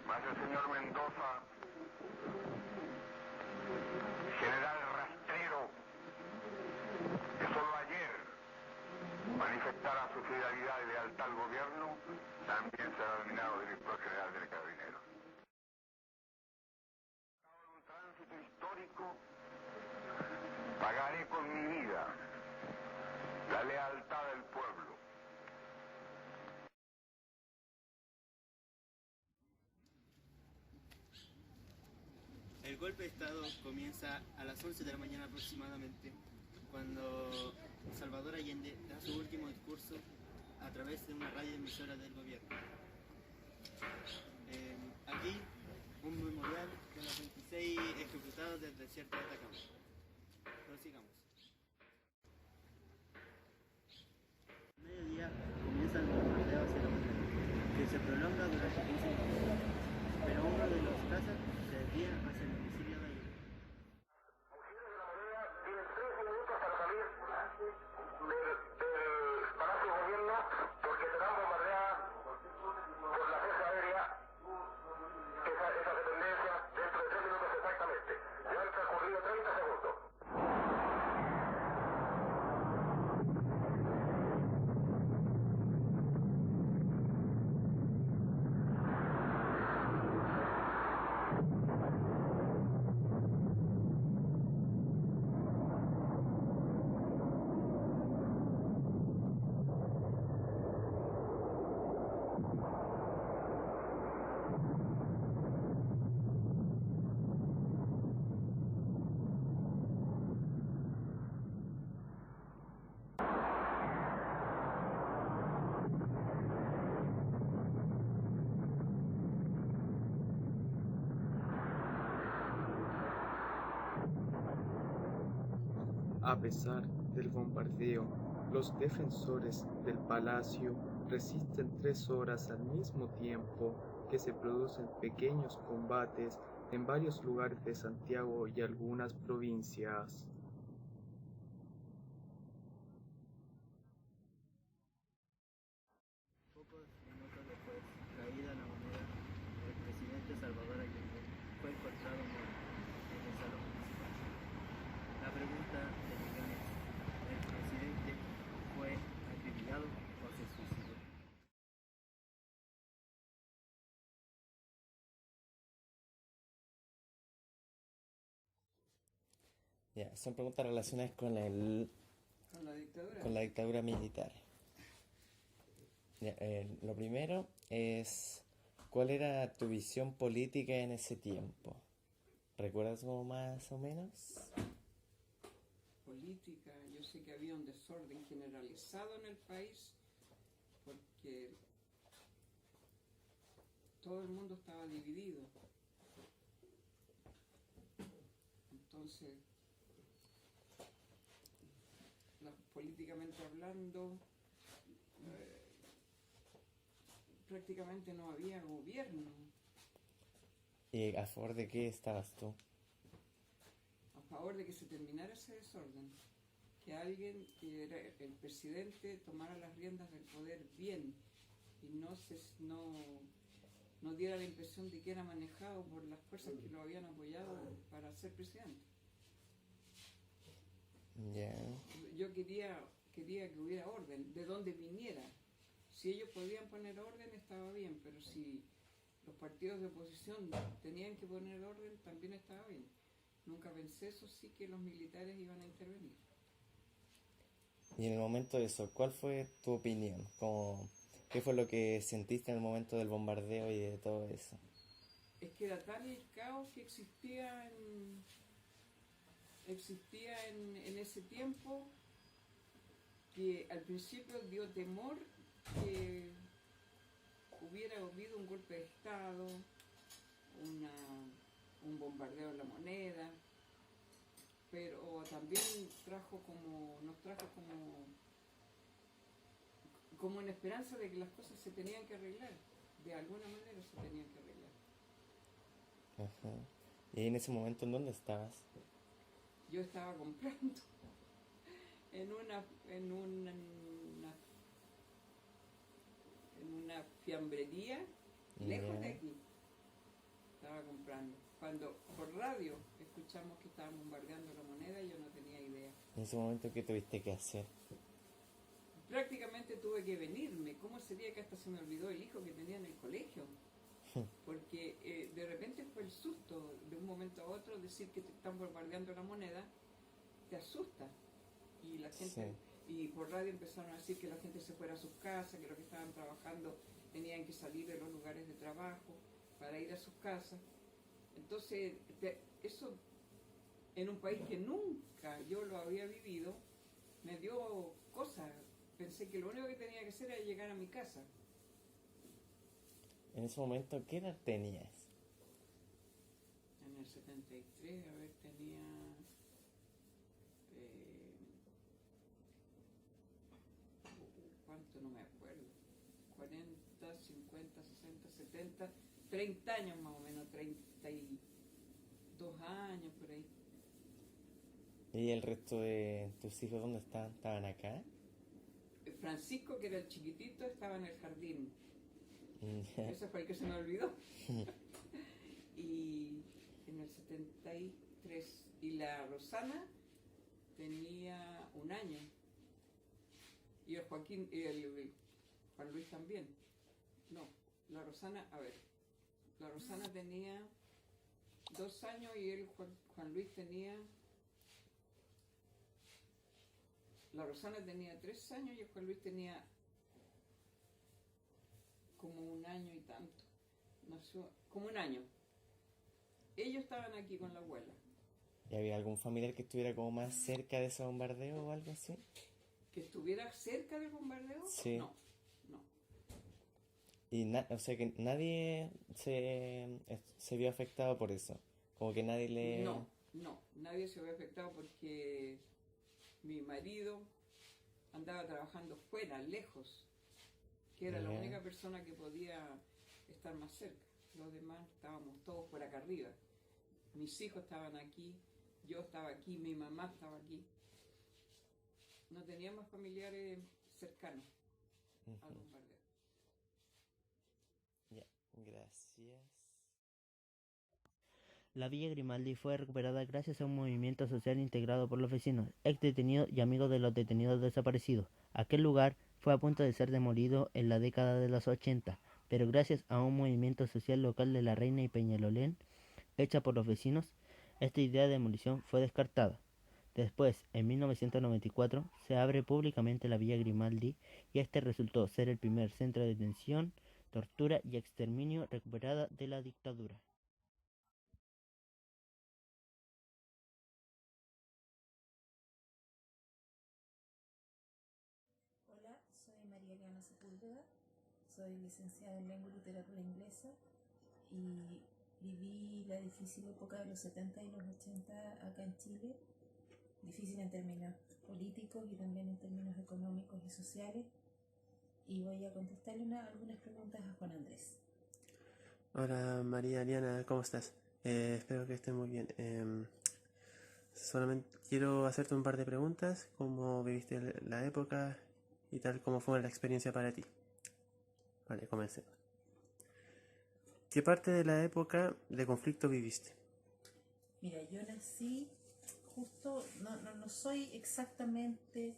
Más el señor Mendoza, general rastrero, que solo ayer manifestara su fidelidad y lealtad al gobierno, también será nominado director general del Carabineros. En un tránsito histórico, pagaré con mi vida la lealtad del pueblo. El golpe de Estado comienza a las 11 de la mañana aproximadamente, cuando Salvador Allende da su último discurso a través de una radioemisora del gobierno. Aquí, un memorial de los 26 ejecutados del desierto de Atacama. Prosigamos. A mediodía comienza el bombardeo hacia la montaña, que se prolonga durante 15 minutos, pero uno de los cazas se desvía hacia el domicilio de Allende. Mujeres de la Moneda tienen 3 minutos para salir del Palacio de Gobierno porque serán bombardeadas por la Fuerza Aérea esa dependencia dentro de 3 minutos exactamente. Ya han transcurrido 30 segundos. A pesar del bombardeo, los defensores del palacio resisten 3 horas al mismo tiempo que se producen pequeños combates en varios lugares de Santiago y algunas provincias. Pocos minutos después, caída la moneda, el presidente Salvador Allende fue encontrado muerto en el salón principal. La pregunta de millón es, ¿el presidente fue acribillado o se suicidó? Ya, son preguntas relacionadas con la dictadura militar. Ya, lo primero es, ¿cuál era tu visión política en ese tiempo? ¿Recuerdas como más o menos? Política, yo sé que había un desorden generalizado en el país porque todo el mundo estaba dividido. Entonces, políticamente hablando, prácticamente no había gobierno. ¿Y a favor de qué estabas tú? A favor de que se terminara ese desorden, que alguien, que era el presidente, tomara las riendas del poder bien y no diera la impresión de que era manejado por las fuerzas que lo habían apoyado para ser presidente. Yeah. Yo quería que hubiera orden, de donde viniera. Si ellos podían poner orden estaba bien, pero si los partidos de oposición tenían que poner orden también estaba bien. Nunca pensé, eso sí, que los militares iban a intervenir. Y en el momento de eso, ¿cuál fue tu opinión? ¿Qué fue lo que sentiste en el momento del bombardeo y de todo eso? Es que era tal el caos que existía en ese tiempo que al principio dio temor que hubiera habido un golpe de Estado, un bombardeo de la moneda, pero también nos trajo como una esperanza de que las cosas se tenían que arreglar, de alguna manera se tenían que arreglar. Ajá. ¿Y en ese momento en dónde estabas? Yo estaba comprando en una fiambrería lejos de Ya. aquí, estaba comprando. Cuando por radio escuchamos que estaban bombardeando la moneda, yo no tenía idea. En ese momento, ¿qué tuviste que hacer? Prácticamente tuve que venirme. ¿Cómo sería que hasta se me olvidó el hijo que tenía en el colegio? Porque de repente fue el susto, de un momento a otro, decir que te están bombardeando la moneda, te asusta. Y la gente, y por radio empezaron a decir que la gente se fuera a sus casas, que los que estaban trabajando tenían que salir de los lugares de trabajo para ir a sus casas. Entonces, eso en un país que nunca yo lo había vivido, me dio cosas. Pensé que lo único que tenía que hacer era llegar a mi casa. En ese momento, ¿qué edad tenías? En el 73, a ver, tenía... ¿cuánto? No me acuerdo. 40, 50, 60, 70, 30 años más o menos, 32 años por ahí. ¿Y el resto de tus hijos dónde estaban? ¿Estaban acá? Francisco, que era el chiquitito, estaba en el jardín. Ya. Ese fue el que se me olvidó. Y en el 73. Y la Rosana tenía 1 año. Y el Joaquín, y el Juan Luis también. No, la Rosana, a ver. La Rosana tenía 2 años y el Juan Luis tenía... La Rosana tenía 3 años y el Juan Luis tenía como 1 año y tanto. Nació como 1 año. Ellos estaban aquí con la abuela. ¿Y había algún familiar que estuviera como más cerca de ese bombardeo o algo así? ¿Que estuviera cerca del bombardeo? Sí. No, no. Y o sea que nadie se vio afectado por eso. Como que nadie le... No, nadie se ve afectado porque mi marido andaba trabajando fuera, lejos, que era la Ya. única persona que podía estar más cerca. Los demás estábamos todos por acá arriba. Mis hijos estaban aquí, yo estaba aquí, mi mamá estaba aquí. No teníamos familiares cercanos al bombardeo. Ya, gracias. La Villa Grimaldi fue recuperada gracias a un movimiento social integrado por los vecinos, ex detenidos y amigos de los detenidos desaparecidos. Aquel lugar fue a punto de ser demolido en la década de los 80, pero gracias a un movimiento social local de La Reina y Peñalolén, hecha por los vecinos, esta idea de demolición fue descartada. Después, en 1994, se abre públicamente la Villa Grimaldi y este resultó ser el primer centro de detención, tortura y exterminio recuperada de la dictadura. Hola, soy María Eliana Sepúlveda, soy licenciada en Lengua y Literatura Inglesa y viví la difícil época de los 70 y los 80 acá en Chile, difícil en términos políticos y también en términos económicos y sociales, y voy a contestarle algunas preguntas a Juan Andrés. Hola María Eliana, ¿cómo estás? Espero que estés muy bien. Solamente quiero hacerte un par de preguntas, cómo viviste la época y tal, cómo fue la experiencia para ti. Vale, comencemos. ¿Qué parte de la época de conflicto viviste? Mira, yo nací justo, no soy exactamente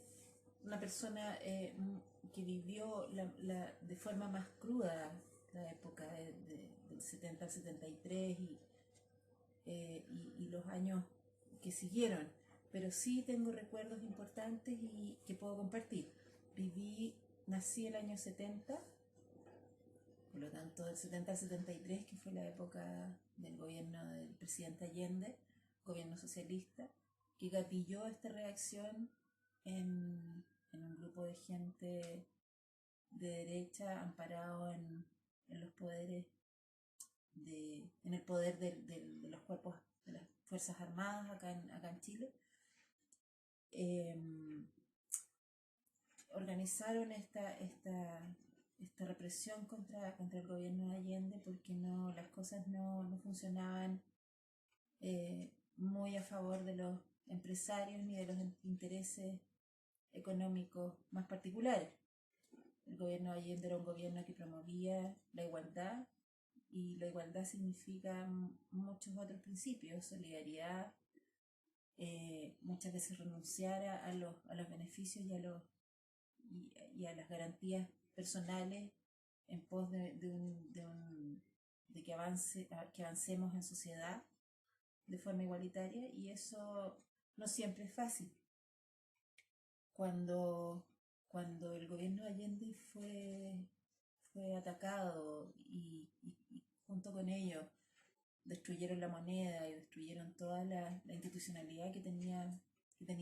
una persona que vivió de forma más cruda la época del 70 al 73 y los años que siguieron, pero sí tengo recuerdos importantes y que puedo compartir. Nací el año 70, por lo tanto del 70 al 73, que fue la época del gobierno del presidente Allende, gobierno socialista, que gatilló esta reacción en un grupo de gente de derecha amparado en los poderes en el poder de los cuerpos de las Fuerzas Armadas acá en Chile. Organizaron esta represión contra el gobierno de Allende porque las cosas no funcionaban muy a favor de los empresarios ni de los intereses económicos más particulares. El gobierno de Allende era un gobierno que promovía la igualdad y la igualdad significa muchos otros principios, solidaridad, muchas veces renunciar a los beneficios y a las garantías personales en pos de que avancemos en sociedad de forma igualitaria, y eso no siempre es fácil. Cuando el gobierno de Allende fue atacado y junto con ello destruyeron la moneda y destruyeron toda la institucionalidad que tenía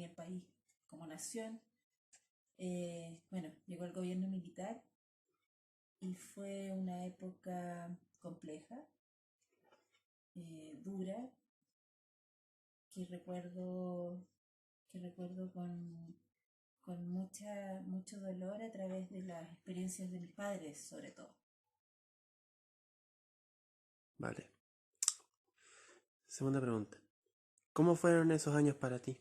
el país como nación, llegó el gobierno militar y fue una época compleja, dura, que recuerdo con mucho dolor a través de las experiencias de mis padres, sobre todo. Vale. Segunda pregunta. ¿Cómo fueron esos años para ti?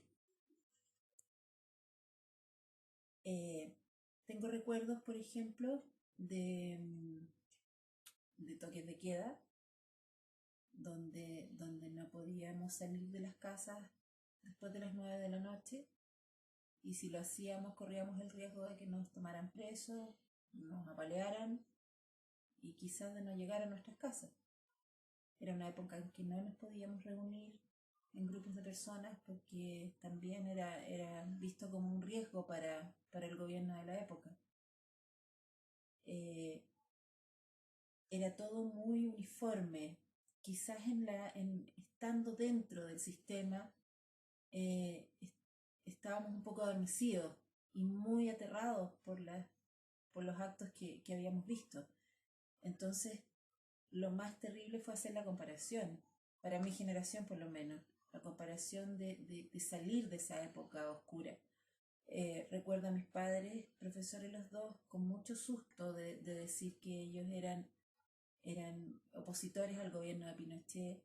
Tengo recuerdos, por ejemplo, de toques de queda, donde no podíamos salir de las casas después de las 9 de la noche, y si lo hacíamos corríamos el riesgo de que nos tomaran presos, nos apalearan y quizás de no llegar a nuestras casas. Era una época en que no nos podíamos reunir en grupos de personas porque también era visto como un riesgo para el gobierno de la época. Era todo muy uniforme. Quizás estando dentro del sistema estábamos un poco adormecidos y muy aterrados por los actos que habíamos visto. Entonces, lo más terrible fue hacer la comparación, para mi generación por lo menos, la comparación de salir de esa época oscura. Recuerdo a mis padres, profesores los dos, con mucho susto de decir que ellos eran opositores al gobierno de Pinochet,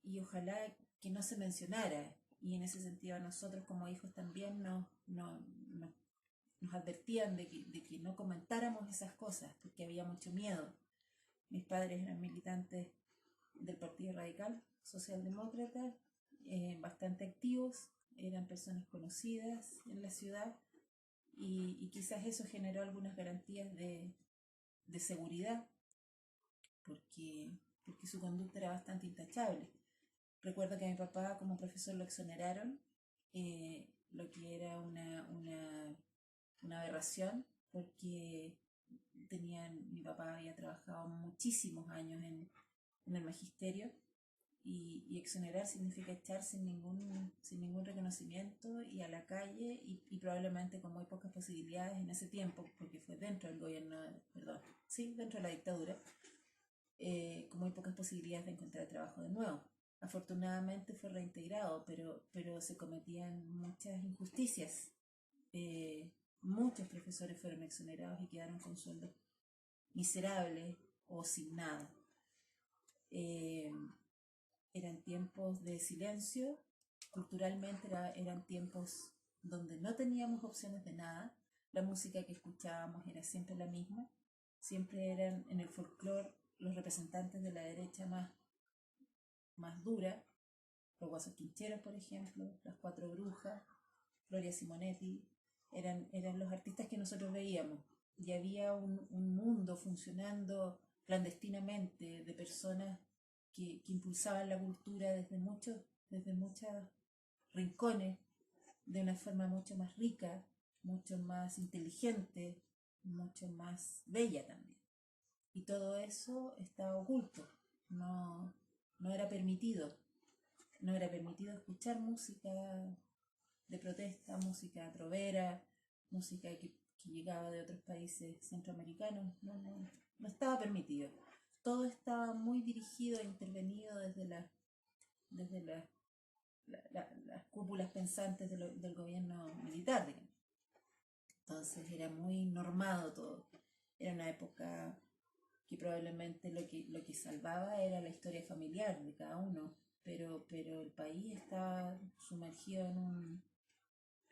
y ojalá que no se mencionara, y en ese sentido a nosotros como hijos también nos advertían de que no comentáramos esas cosas porque había mucho miedo. Mis padres eran militantes del Partido Radical Socialdemócrata, bastante activos, eran personas conocidas en la ciudad, y quizás eso generó algunas garantías de seguridad, porque su conducta era bastante intachable. Recuerdo que a mi papá como profesor lo exoneraron, lo que era una aberración, porque mi papá había trabajado muchísimos años en el magisterio, y exonerar significa echar sin ningún reconocimiento y a la calle, y probablemente con muy pocas posibilidades en ese tiempo, porque fue dentro del gobierno, dentro de la dictadura, con muy pocas posibilidades de encontrar trabajo de nuevo. Afortunadamente fue reintegrado, pero se cometían muchas injusticias. Muchos profesores fueron exonerados y quedaron con sueldos miserables o sin nada. Eran tiempos de silencio, culturalmente eran tiempos donde no teníamos opciones de nada. La música que escuchábamos era siempre la misma, siempre eran en el folclore los representantes de la derecha más dura, los Guasos Quincheros, por ejemplo, las Cuatro Brujas, Gloria Simonetti, eran los artistas que nosotros veíamos, y había un mundo funcionando clandestinamente de personas que impulsaban la cultura desde muchos rincones, de una forma mucho más rica, mucho más inteligente, mucho más bella también. Y todo eso estaba oculto, no era permitido. No era permitido escuchar música de protesta, música trovera, música que llegaba de otros países centroamericanos. No estaba permitido. Todo estaba muy dirigido e intervenido desde las cúpulas pensantes del gobierno militar, digamos. Entonces era muy normado todo. Era una época que probablemente lo que salvaba era la historia familiar de cada uno, pero el país estaba sumergido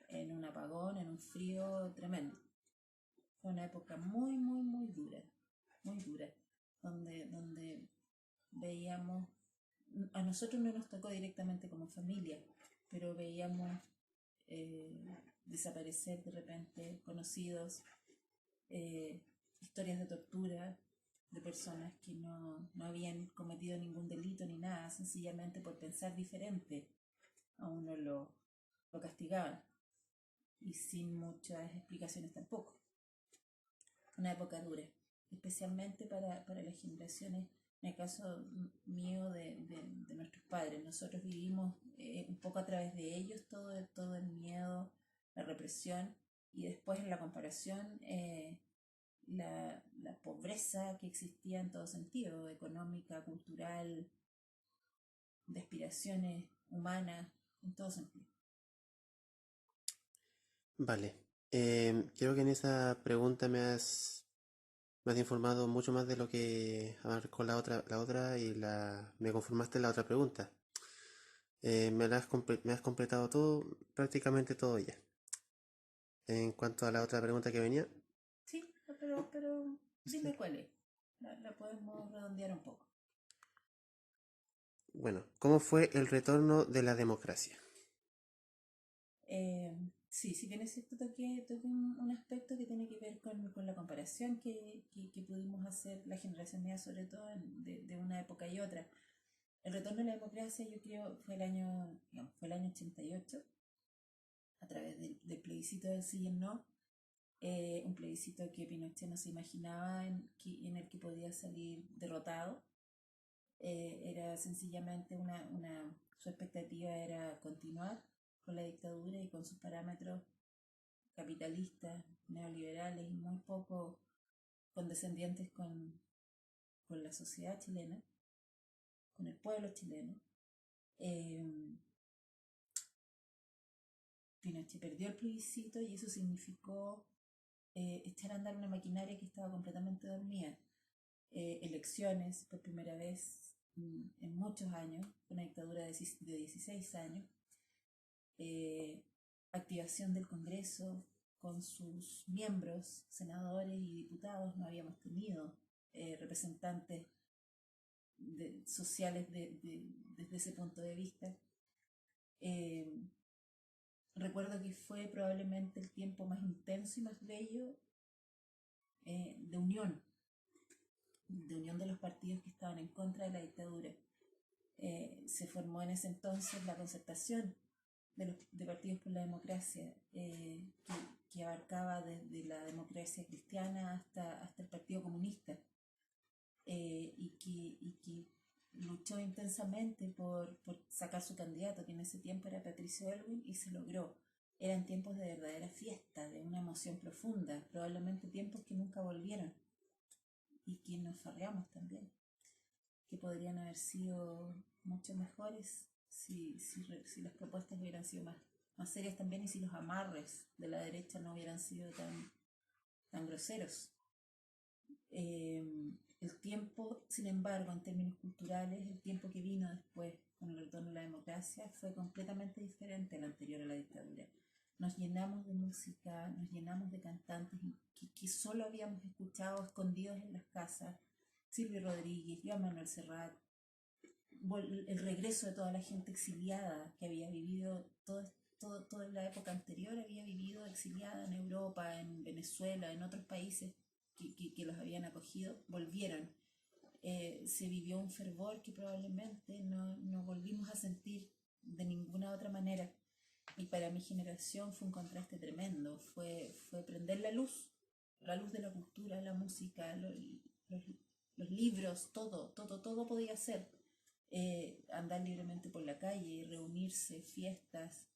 en un apagón, en un frío tremendo. Fue una época muy, muy, muy dura, muy dura. donde veíamos, a nosotros no nos tocó directamente como familia, pero veíamos desaparecer de repente conocidos, historias de tortura de personas que no habían cometido ningún delito ni nada, sencillamente por pensar diferente a uno lo castigaban y sin muchas explicaciones tampoco. Una época dura, especialmente para las generaciones, en el caso mío de nuestros padres. Nosotros vivimos un poco a través de ellos todo el miedo, la represión, y después en la comparación la pobreza que existía en todo sentido, económica, cultural, de aspiraciones humanas, en todo sentido. Vale. Creo que en esa pregunta me has informado mucho más de lo que abarcó la otra y me conformaste en la otra pregunta. Me has completado todo, prácticamente todo ya. En cuanto a la otra pregunta que venía, Sí, pero dime cuál es. La podemos redondear un poco. bueno, ¿cómo fue el retorno de la democracia? Sí, si bien es cierto, toqué un aspecto que tiene que ver con la comparación que pudimos hacer la generación mía, sobre todo de una época y otra. El retorno de la democracia, yo creo, fue el año 88, a través del plebiscito del sí y el no, un plebiscito que Pinochet no se imaginaba en el que podía salir derrotado. Era sencillamente su expectativa era continuar con la dictadura y con sus parámetros capitalistas, neoliberales y muy poco condescendientes con la sociedad chilena, con el pueblo chileno. Pinochet perdió el plebiscito y eso significó echar a andar una maquinaria que estaba completamente dormida. Elecciones por primera vez en muchos años, una dictadura de 16 años, activación del Congreso con sus miembros, senadores y diputados. No habíamos tenido representantes sociales desde ese punto de vista. Recuerdo que fue probablemente el tiempo más intenso y más bello de unión de los partidos que estaban en contra de la dictadura. Se formó en ese entonces la concertación de partidos por la democracia, que abarcaba desde la democracia cristiana hasta el Partido Comunista, y que luchó intensamente por sacar su candidato, que en ese tiempo era Patricio Aylwin, y se logró. Eran tiempos de verdadera fiesta, de una emoción profunda, probablemente tiempos que nunca volvieron y que nos farreamos también, que podrían haber sido mucho mejores si las propuestas hubieran sido más serias también, y si los amarres de la derecha no hubieran sido tan groseros. El tiempo, sin embargo, en términos culturales, el tiempo que vino después con el retorno de la democracia fue completamente diferente al anterior a la dictadura. Nos llenamos de música, nos llenamos de cantantes que solo habíamos escuchado escondidos en las casas. Silvio Rodríguez, Joan Manuel Serrat, el regreso de toda la gente exiliada que había vivido toda la época anterior, había vivido exiliada en Europa, en Venezuela, en otros países que los habían acogido, volvieron. Se vivió un fervor que probablemente no volvimos a sentir de ninguna otra manera, y para mi generación fue un contraste tremendo. Fue prender la luz de la cultura, la música, los libros, todo podía ser. Andar libremente por la calle, reunirse, fiestas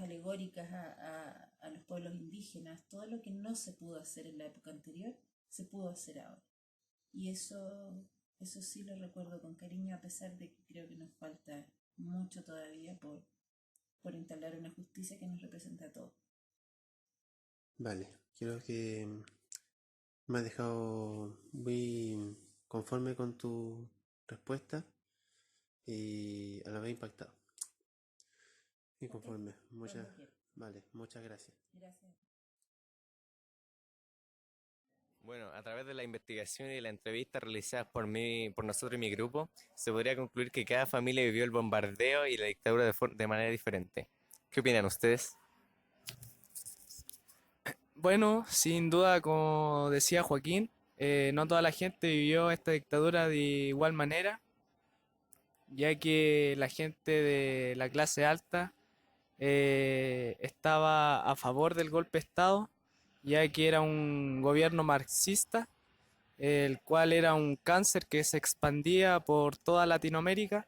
alegóricas a los pueblos indígenas, todo lo que no se pudo hacer en la época anterior, se pudo hacer ahora. Y eso sí lo recuerdo con cariño, a pesar de que creo que nos falta mucho todavía por instalar una justicia que nos representa a todos. Vale, creo que me has dejado muy conforme con tu respuesta y a la vez impactado. Y conforme. Okay. Vale, muchas gracias. Gracias. Bueno, a través de la investigación y la entrevista realizadas por mí, por nosotros y mi grupo, se podría concluir que cada familia vivió el bombardeo y la dictadura de manera diferente. ¿Qué opinan ustedes? Bueno, sin duda, como decía Joaquín, no toda la gente vivió esta dictadura de igual manera, ya que la gente de la clase alta estaba a favor del golpe de Estado, ya que era un gobierno marxista, el cual era un cáncer que se expandía por toda Latinoamérica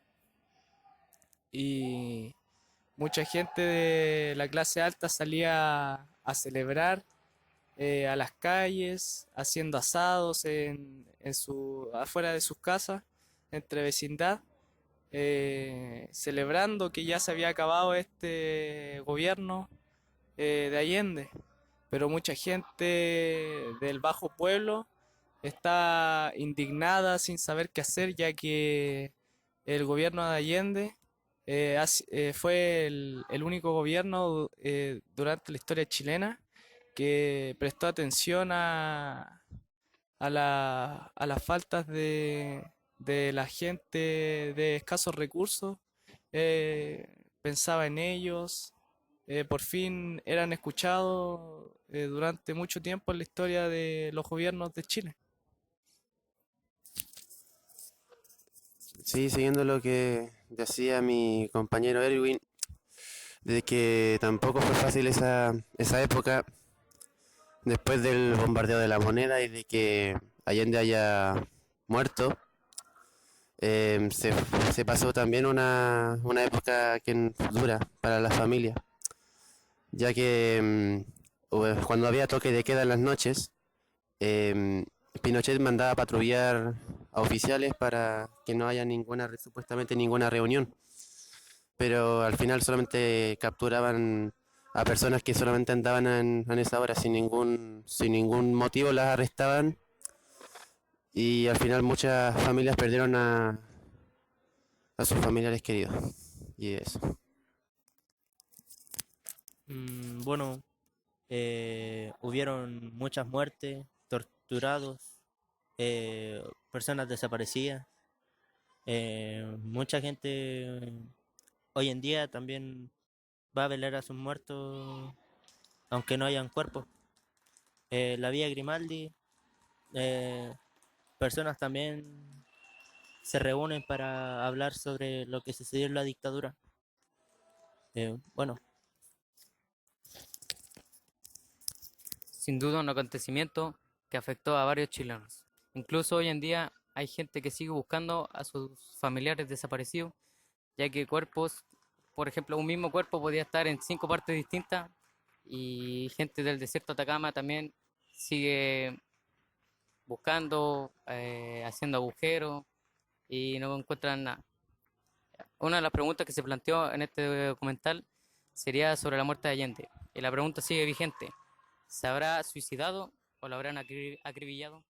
y mucha gente de la clase alta salía a celebrar a las calles, haciendo asados afuera de sus casas, entre vecindad, celebrando que ya se había acabado este gobierno de Allende. Pero mucha gente del bajo pueblo está indignada sin saber qué hacer, ya que el gobierno de Allende fue el único gobierno durante la historia chilena que prestó atención a las faltas de la gente de escasos recursos, pensaba en ellos, por fin eran escuchados durante mucho tiempo en la historia de los gobiernos de Chile. Sí, siguiendo lo que decía mi compañero Erwin, de que tampoco fue fácil esa época después del bombardeo de la Moneda y de que Allende haya muerto. Se pasó también una época dura para la familia, ya que cuando había toque de queda en las noches, em, Pinochet mandaba a patrullar a oficiales para que no haya supuestamente ninguna reunión, pero al final solamente capturaban a personas que solamente andaban en esa hora sin ningún motivo, las arrestaban y al final muchas familias perdieron a sus familiares queridos. Y eso. Bueno, hubieron muchas muertes, torturados, personas desaparecidas. Mucha gente hoy en día también va a velar a sus muertos aunque no hayan cuerpos. La Vía Grimaldi, eh, personas también se reúnen para hablar sobre lo que sucedió en la dictadura. Bueno, Sin duda un acontecimiento que afectó a varios chilenos. Incluso hoy en día hay gente que sigue buscando a sus familiares desaparecidos, ya que cuerpos, por ejemplo, un mismo cuerpo podía estar en 5 partes distintas y gente del desierto de Atacama también sigue buscando, haciendo agujeros y no encuentran nada. Una de las preguntas que se planteó en este documental sería sobre la muerte de Allende. Y la pregunta sigue vigente. ¿Se habrá suicidado o lo habrán acribillado?